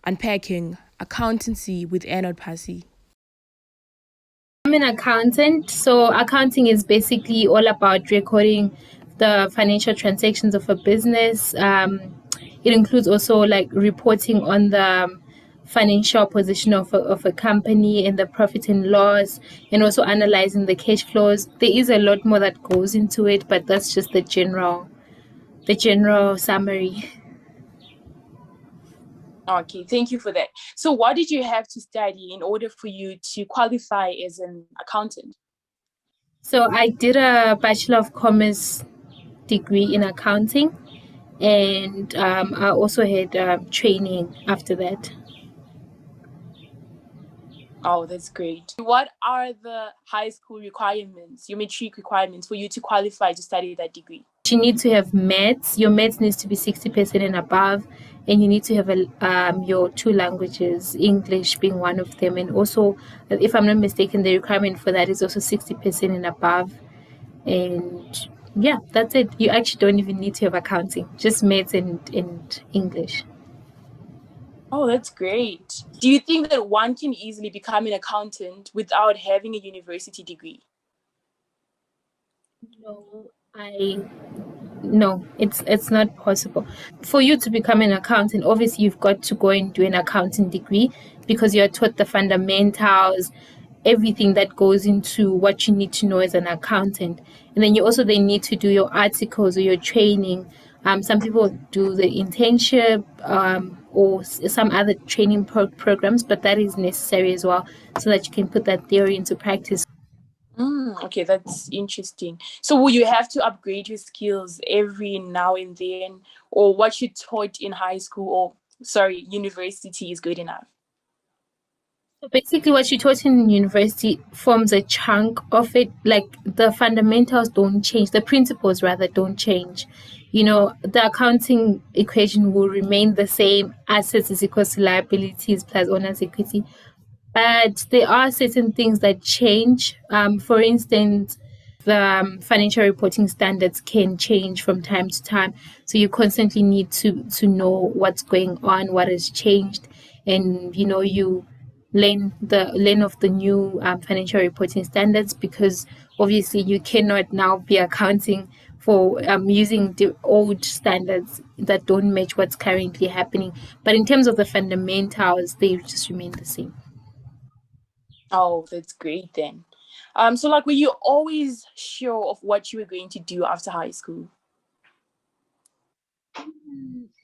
Unpacking Accountancy with Enelt Pasi. I'm an accountant, so accounting is basically all about recording the financial transactions of a business. It includes also like reporting on the financial position of a company and the profit and loss, and also analyzing the cash flows. There is a lot more that goes into it, but that's just the general summary. Okay, thank you for that. So what did you have to study in order for you to qualify as an accountant? So I did a Bachelor of Commerce degree in accounting, and I also had training after that. Oh, that's great. What are the high school requirements, your matric requirements for you to qualify to study that degree? You need to have maths. Your maths needs to be 60% and above, and you need to have your two languages, English being one of them, and also, if I'm not mistaken, the requirement for that is also 60% and above. And yeah, that's it. You actually don't even need to have accounting, just maths and English. Oh, that's great. Do you think that one can easily become an accountant without having a university degree? No, no, it's not possible. For you to become an accountant, obviously you've got to go and do an accounting degree because you're taught the fundamentals, everything that goes into what you need to know as an accountant. And then you also then need to do your articles or your training. Some people do the internship or some other training programs, but that is necessary as well so that you can put that theory into practice. Okay, that's interesting. So will you have to upgrade your skills every now and then, or what you taught in high school or university is good enough? So basically, what you taught in university forms a chunk of it. Like the fundamentals don't change, the principles rather don't change. The accounting equation will remain the same: assets is equals to liabilities plus owner's equity. But there are certain things that change. For instance, the financial reporting standards can change from time to time. So you constantly need to know what's going on, what has changed, and you learn of the new financial reporting standards because obviously you cannot now be accounting for using the old standards that don't match what's currently happening. But in terms of the fundamentals, they just remain the same. Oh, that's great then. So like, were you always sure of what you were going to do after high school?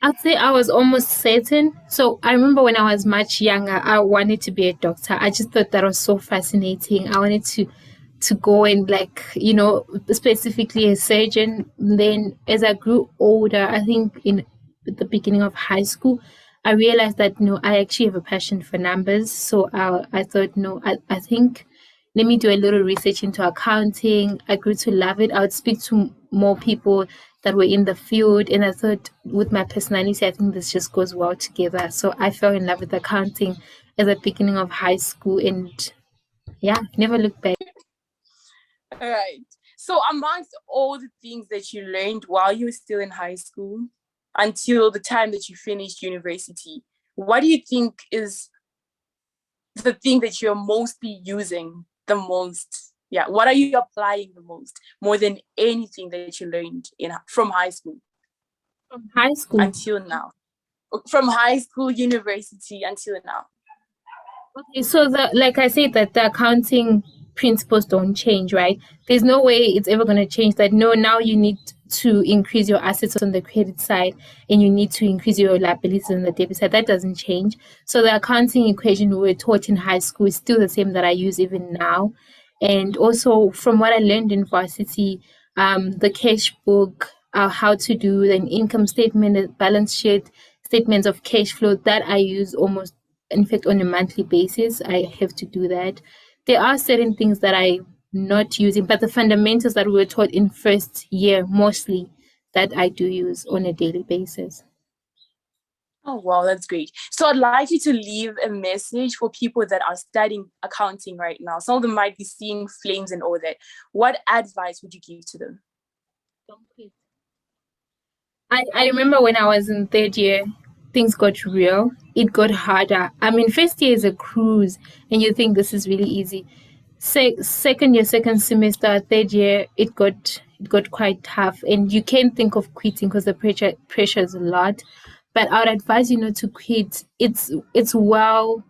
I'd say I was almost certain. So I remember when I was much younger, I wanted to be a doctor. I just thought that was so fascinating. I wanted to go and specifically a surgeon. Then as I grew older, I think in the beginning of high school, I realized that no, I actually have a passion for numbers. So I thought no, I think let me do a little research into accounting. I grew to love it. I would speak to more people that were in the field, and I thought with my personality, I think this just goes well together. So I fell in love with accounting at the beginning of high school, and yeah, never looked back. All right. So amongst all the things that you learned while you were still in high school until the time that you finished university, what do you think is the thing that you're mostly using the most? Yeah, what are you applying the most, more than anything that you learned from high school From high school. until now? From high school, university until now. Okay, so like I said, that the accounting principles don't change, right? There's no way it's ever going to change that. No, now you need to increase your assets on the credit side and you need to increase your liabilities on the debit side. That doesn't change. So the accounting equation we were taught in high school is still the same that I use even now. And also from what I learned in varsity, the cash book, how to do an income statement, a balance sheet, statements of cash flow that I use almost, in fact, on a monthly basis. I have to do that. There are certain things that I'm not using, but the fundamentals that we were taught in first year mostly that I do use on a daily basis. Oh, wow, that's great. So I'd like you to leave a message for people that are studying accounting right now. Some of them might be seeing flames and all that. What advice would you give to them? Don't quit. I remember when I was in third year, things got real. It got harder. I mean, first year is a cruise, and you think this is really easy. Second year, second semester, third year, it got quite tough, and you can't think of quitting because the pressure is a lot. But I would advise you not to quit. It's worth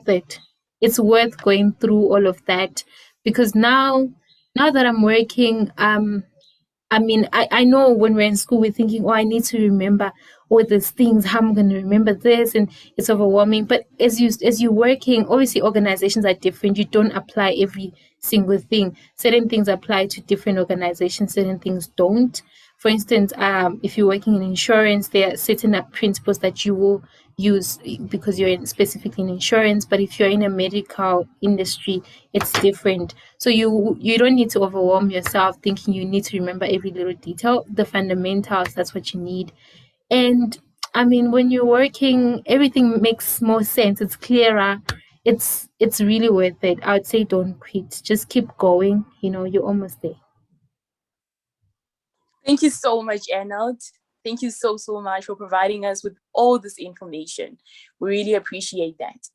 it. It's worth going through all of that, because now that I'm working, I mean, I know when we're in school, we're thinking, oh, I need to remember all these things, how I'm going to remember this, and it's overwhelming. But as you're working, obviously organizations are different. You don't apply every single thing. Certain things apply to different organizations, certain things don't. For instance, if you're working in insurance, there are certain principles that you will use because you're specifically in insurance. But if you're in a medical industry, it's different. So you don't need to overwhelm yourself thinking you need to remember every little detail. The fundamentals, that's what you need. And I mean, when you're working, everything makes more sense. It's clearer. It's really worth it. I would say don't quit. Just keep going. You're almost there. Thank you so much, Enelt. Thank you so much for providing us with all this information. We really appreciate that.